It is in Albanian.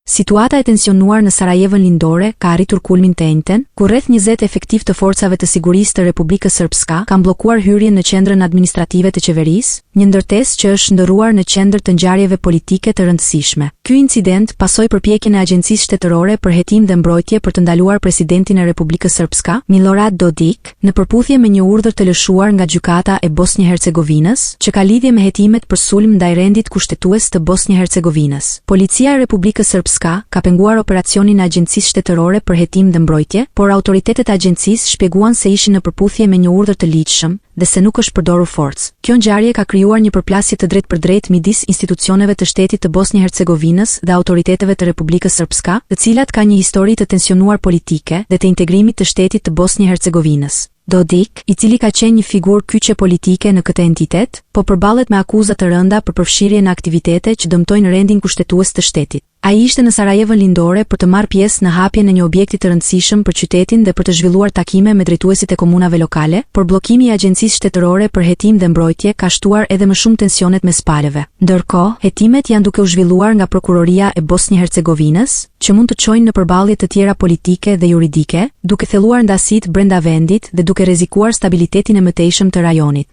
Situata e tensionuar në Sarajevën lindore ka arritur kulmin të njëjtën, ku rreth 20 efektiv të forcave të sigurisë të Republikës Srpska kanë bllokuar hyrjen në qendrën administrative të qeverisë, një ndërtesë që është ndërruar në qendër të ngjarjeve politike të rëndësishme. Ky incident pasoi përpjekjen e Agjencisë Shtetërore për Hetim dhe Mbrojtje për të ndaluar presidentin e Republikës Srpska, Milorad Dodik, në përputhje me një urdhër të lëshuar nga Gjykata e Bosnjë-Hercegovinës, që ka lidhje me hetimet për sulm ndaj rendit kushtetues të Bosnjë-Hercegovinës. Policia e Republikës Srpska ka penguar operacionin e Agjencisë Shtetërore për Hetim dhe Mbrojtje, por autoritetet e agjencisë shpjeguan se ishin në përputhje me një urdhër të ligjshëm dhe se nuk është përdorur forcë. Kjo ngjarje ka krijuar një përplasje të drejtpërdrejtë midis institucioneve të shtetit të Bosnjë-Hercegovinës dhe autoriteteve të Republikës Srpska, të cilat kanë një histori të tensionuar politike dhe të integrimit të shtetit të Bosnjë-Hercegovinës. Dodik, i cili ka qenë një figurë kyçe politike në këtë entitet, po përballet me akuza të rënda për përfshirje në aktivitete që dëmtojnë rendin kushtetues të shtetit. Ai ishte në Sarajevën lindore për të marrë pjesë në hapjen e një objekti të rëndësishëm për qytetin dhe për të zhvilluar takime me drejtuesit e komunave lokale, por bllokimi i Agjencisë Shtetërore për Hetim dhe Mbrojtje ka shtuar edhe më shumë tensionet mes palëve. Ndërkohë, hetimet janë duke u zhvilluar nga Prokuroria e Bosnjë-Hercegovinës, që mund të çojnë në përballje të tjera politike dhe juridike, duke thelluar ndasitë brenda vendit dhe duke rrezikuar stabilitetin e mëtejshëm të rajonit.